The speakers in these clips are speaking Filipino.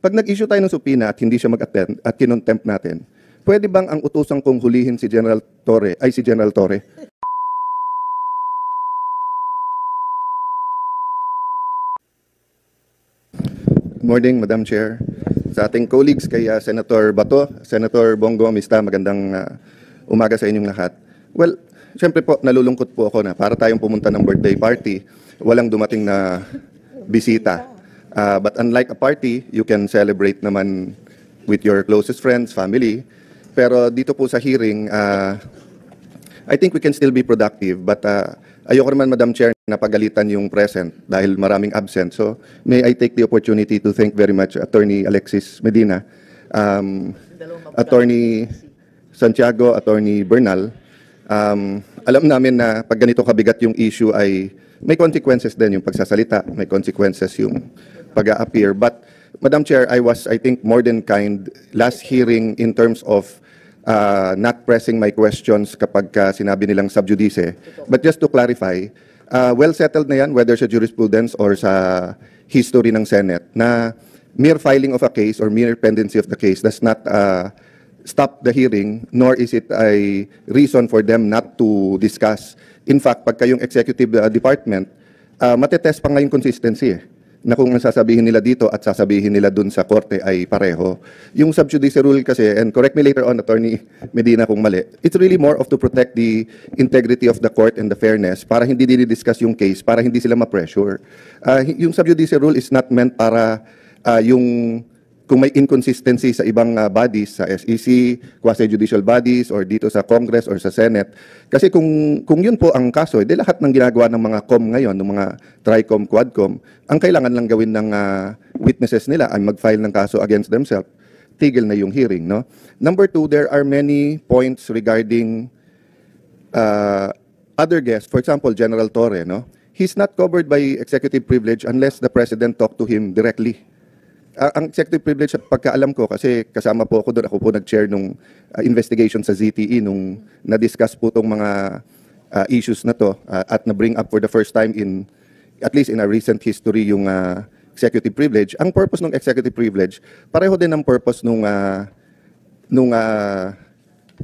Pag nag-issue tayo ng subpoena at hindi siya mag-attend at kinontempt natin, pwede bang ang utusan kong hulihin si General Torre ay si General Torre? Good morning, Madam Chair. Sa ating colleagues kay Senator Bato, Senator Bongo Mista, magandang umaga sa inyong lahat. Well, siyempre po, nalulungkot po ako na para tayong pumunta ng birthday party, walang dumating na bisita. But unlike a party, you can celebrate naman with your closest friends, family. Pero dito po sa hearing, I think we can still be productive. But ayoko naman, Madam Chair, na pagalitan yung present dahil maraming absent. So may I take the opportunity to thank very much Attorney Alexis Medina, Attorney Santiago, Attorney Bernal. Alam namin na pag ganito kabigat yung issue ay may consequences din yung pagsasalita, may consequences yung pag-a-appear. But Madam Chair, I think, more than kind last hearing in terms of not pressing my questions kapag sinabi nilang sub judice. But just to clarify, well settled na yan, whether sa jurisprudence or sa history ng Senate, na mere filing of a case or mere pendency of the case does not stop the hearing, nor is it a reason for them not to discuss. In fact, pagka yung executive department, matetest pa nga yung consistency na kung ang sasabihin nila dito at sasabihin nila dun sa korte ay pareho. Yung sub judice rule kasi, and correct me later on, Attorney Medina, kung mali, it's really more of to protect the integrity of the court and the fairness para hindi dinidiscuss yung case, para hindi sila ma-pressure. Yung sub judice rule is not meant para kung may inconsistency sa ibang bodies, sa SEC, quasi-judicial bodies, or dito sa Congress or sa Senate. Kasi kung yun po ang kaso, edi lahat ng ginagawa ng mga COM ngayon, ng mga TRICOM, QUADCOM, ang kailangan lang gawin ng witnesses nila ay mag-file ng kaso against themselves. Tigil na yung hearing, no? Number two, there are many points regarding other guests. For example, General Torre, no? He's not covered by executive privilege unless the President talked to him directly. Ang executive privilege at pagkaalam ko, kasi kasama po ako doon, ako po nag-chair nung investigation sa ZTE nung na-discuss po itong mga issues na to at na-bring up for the first time at least in a recent history yung executive privilege. Ang purpose ng executive privilege, pareho din ang purpose nung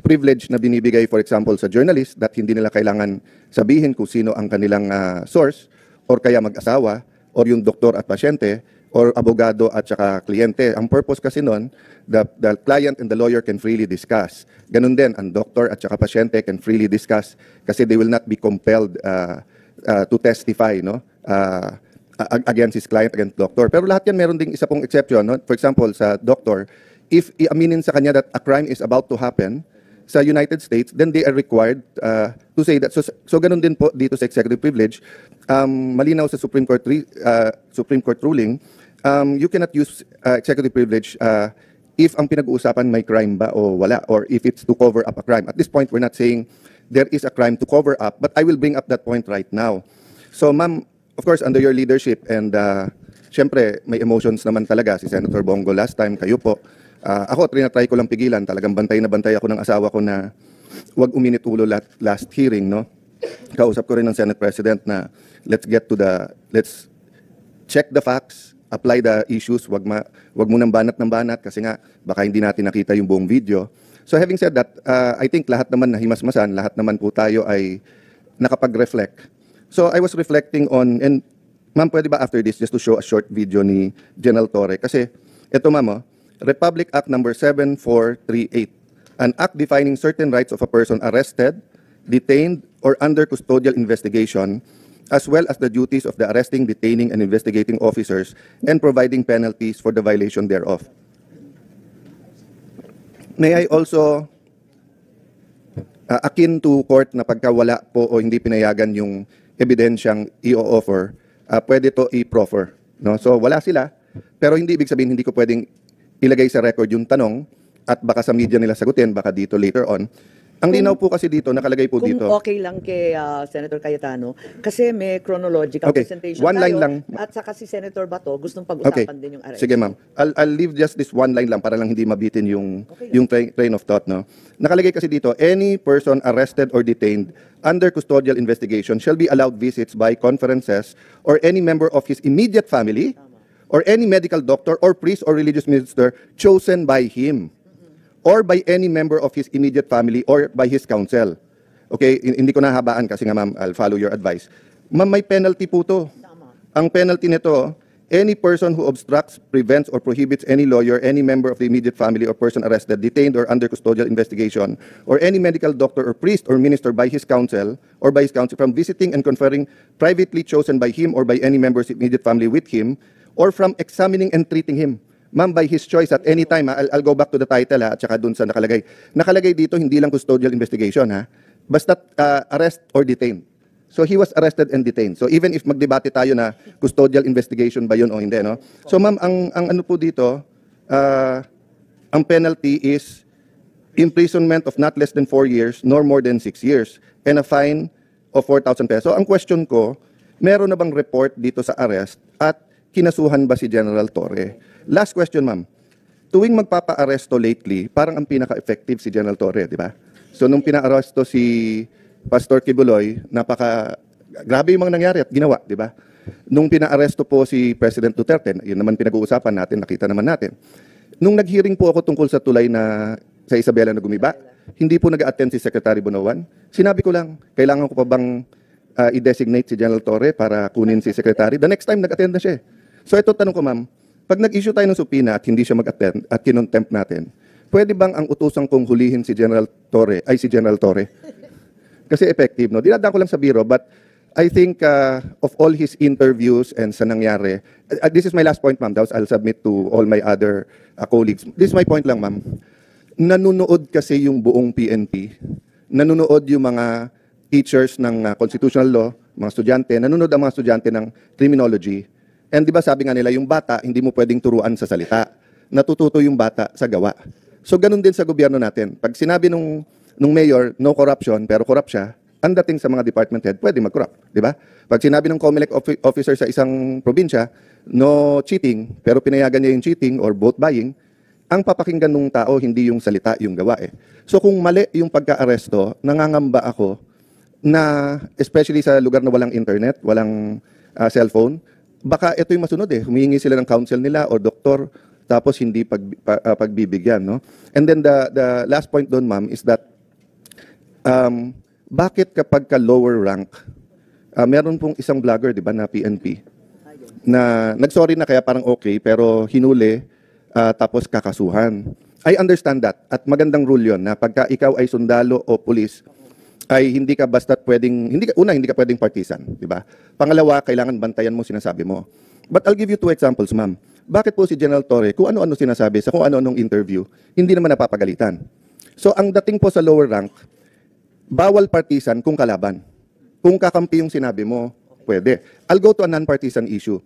privilege na binibigay, for example, sa journalist, that hindi nila kailangan sabihin kung sino ang kanilang source or kaya mag-asawa or yung doktor at pasyente or abogado at saka kliyente. Ang purpose kasi nun, the client and the lawyer can freely discuss. Ganun din, ang doctor at saka pasyente can freely discuss kasi they will not be compelled to testify, no? Against his client, against doctor. Pero lahat yan, meron ding isa pong exception, no? For example, sa doctor, if iaminin sa kanya that a crime is about to happen sa United States, then they are required to say that. So ganun din po dito sa executive privilege. Malinaw sa Supreme Court ruling, you cannot use executive privilege if ang pinag-uusapan may crime ba o wala, or if it's to cover up a crime. At this point, we're not saying there is a crime to cover up, but I will bring up that point right now. So ma'am, of course, under your leadership, and syempre, may emotions naman talaga si Senator Bongo last time, kayo po. Ako, trinatry ko lang pigilan. Talagang bantay na bantay ako ng asawa ko na wag uminit ulo last hearing, no? Kausap ko rin ng Senate President na let's check the facts, apply the issues, wag mo nang banat ng banat kasi nga baka hindi natin nakita yung buong video. So having said that, I think lahat naman nahimasmasan, lahat naman po tayo ay nakapag-reflect. So I was reflecting on, and ma'am, pwede ba after this just to show a short video ni General Torre? Kasi ito ma'am, Republic Act number 7438, an act defining certain rights of a person arrested, detained, or under custodial investigation, as well as the duties of the arresting, detaining, and investigating officers, and providing penalties for the violation thereof. May I also, akin to court na pagka wala po o hindi pinayagan yung ebidensyang i-offer, pwede to i-proffer. No? So wala sila, pero hindi ibig sabihin hindi ko pwedeng ilagay sa record yung tanong at baka sa media nila sagutin, baka dito later on. Ang linaw po kasi dito, nakalagay po dito. Kung okay lang kay Senator Cayetano, kasi may chronological presentation one line lang. At saka si Senator Bato, gustong pag-usapan din yung arrest. Sige ma'am. I'll leave just this one line lang para lang hindi mabitin yung train of thought. No? Nakalagay kasi dito, any person arrested or detained under custodial investigation shall be allowed visits by conferences or any member of his immediate family or any medical doctor or priest or religious minister chosen by him or by any member of his immediate family or by his counsel. Okay, hindi ko nahabaan kasi nga ma'am, I'll follow your advice. Ma'am, may penalty po to. Ang penalty nito, any person who obstructs, prevents, or prohibits any lawyer, any member of the immediate family or person arrested, detained, or under custodial investigation, or any medical doctor or priest or minister by his counsel or by his counsel from visiting and conferring privately chosen by him or by any member of his immediate family with him, or from examining and treating him. Ma'am, by his choice at any time, I'll go back to the title at saka dun sa nakalagay. Nakalagay dito, hindi lang custodial investigation basta arrest or detain. So he was arrested and detained. So even if magdebate tayo na custodial investigation ba yun o hindi, no? So ma'am, ang ano po dito, ang penalty is imprisonment of not less than 4 years nor more than 6 years and a fine of 4,000 pesos. So ang question ko, meron na bang report dito sa arrest at kinasuhan ba si General Torre? Last question, ma'am. Tuwing magpapa-aresto lately, parang ang pinaka-effective si General Torre, di ba? So nung pina-aresto si Pastor Kibuloy, grabe yung mga nangyari at ginawa, di ba? Nung pina-aresto po si President Duterte, yun naman pinag-uusapan natin, nakita naman natin. Nung nag-hearing po ako tungkol sa tulay sa Isabela na gumiba, hindi po nag-attend si Secretary Bonoan. Sinabi ko lang, kailangan ko pa bang i-designate si General Torre para kunin si Secretary? The next time, nag-attend na siya. So ito tanong ko, ma'am, pag nag-issue tayo ng subpoena at hindi siya mag-attend at kinontempt natin, pwede bang ang utusang kong hulihin si General Torre ay si General Torre? Kasi effective, no? Dinadaan ko lang sa biro, but I think of all his interviews and sa nangyari, this is my last point, ma'am. I'll submit to all my other colleagues. This is my point lang, ma'am. Nanunood kasi yung buong PNP. Nanunood yung mga teachers ng constitutional law, mga estudyante. Nanunood ang mga estudyante ng criminology. And di ba sabi nga nila, yung bata, hindi mo pwedeng turuan sa salita. Natututo yung bata sa gawa. So ganun din sa gobyerno natin. Pag sinabi nung mayor, no corruption, pero corrupt siya, ang dating sa mga department head, pwede mag-corrupt, di ba? Pag sinabi ng COMELEC officer sa isang probinsya, no cheating, pero pinayagan niya yung cheating or vote buying, ang papakinggan ng tao, hindi yung salita, yung gawa So kung mali yung pagka-aresto, nangangamba ako na, especially sa lugar na walang internet, walang cellphone, baka ito yung masunod humihingi sila ng counsel nila o doktor, tapos hindi pagbibigyan, no? And then the last point doon, ma'am, is that bakit kapag ka lower rank, meron pong isang vlogger, di ba, na PNP, na nagsorry na kaya parang okay, pero hinuli, tapos kakasuhan. I understand that, at magandang rule yun, na pagka ikaw ay sundalo o pulis, ay hindi ka basta pwedeng, hindi ka pwedeng partisan, di ba? Pangalawa, kailangan bantayan mo sinasabi mo. But I'll give you 2 examples, ma'am. Bakit po si General Torre, kung ano-ano sinasabi sa kung ano-anong interview, hindi naman napapagalitan? So ang dating po sa lower rank, bawal partisan kung kalaban. Kung kakampi yung sinabi mo, pwede. I'll go to a non-partisan issue.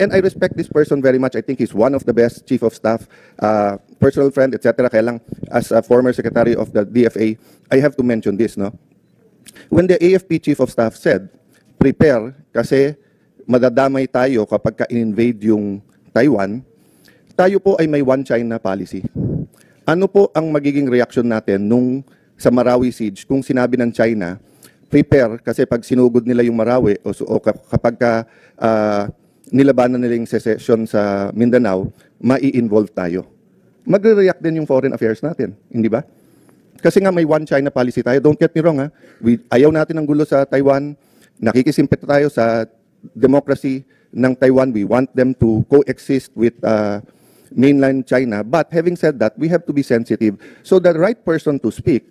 And I respect this person very much. I think he's one of the best chief of staff, personal friend, etc. Kaya lang, as a former secretary of the DFA, I have to mention this, no? When the AFP chief of staff said, prepare kasi madadamay tayo kapag ka-invade yung Taiwan, tayo po ay may one China policy. Ano po ang magiging reaction natin nung sa Marawi siege kung sinabi ng China, prepare kasi pag sinugod nila yung Marawi o kapag nilabanan nila yung secession sa Mindanao, mai-involve tayo. Magre-react din yung foreign affairs natin, hindi ba? Kasi nga may one China policy tayo. Don't get me wrong, ayaw natin ng gulo sa Taiwan. Nakikisimpit tayo sa democracy ng Taiwan. We want them to coexist with mainland China. But having said that, we have to be sensitive. So the right person to speak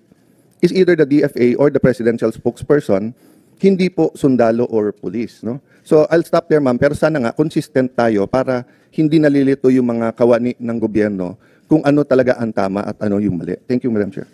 is either the DFA or the presidential spokesperson, hindi po sundalo or police, no? So I'll stop there, ma'am. Pero sana nga consistent tayo para hindi nalilito yung mga kawani ng gobyerno kung ano talaga ang tama at ano yung mali. Thank you, Madam Chair.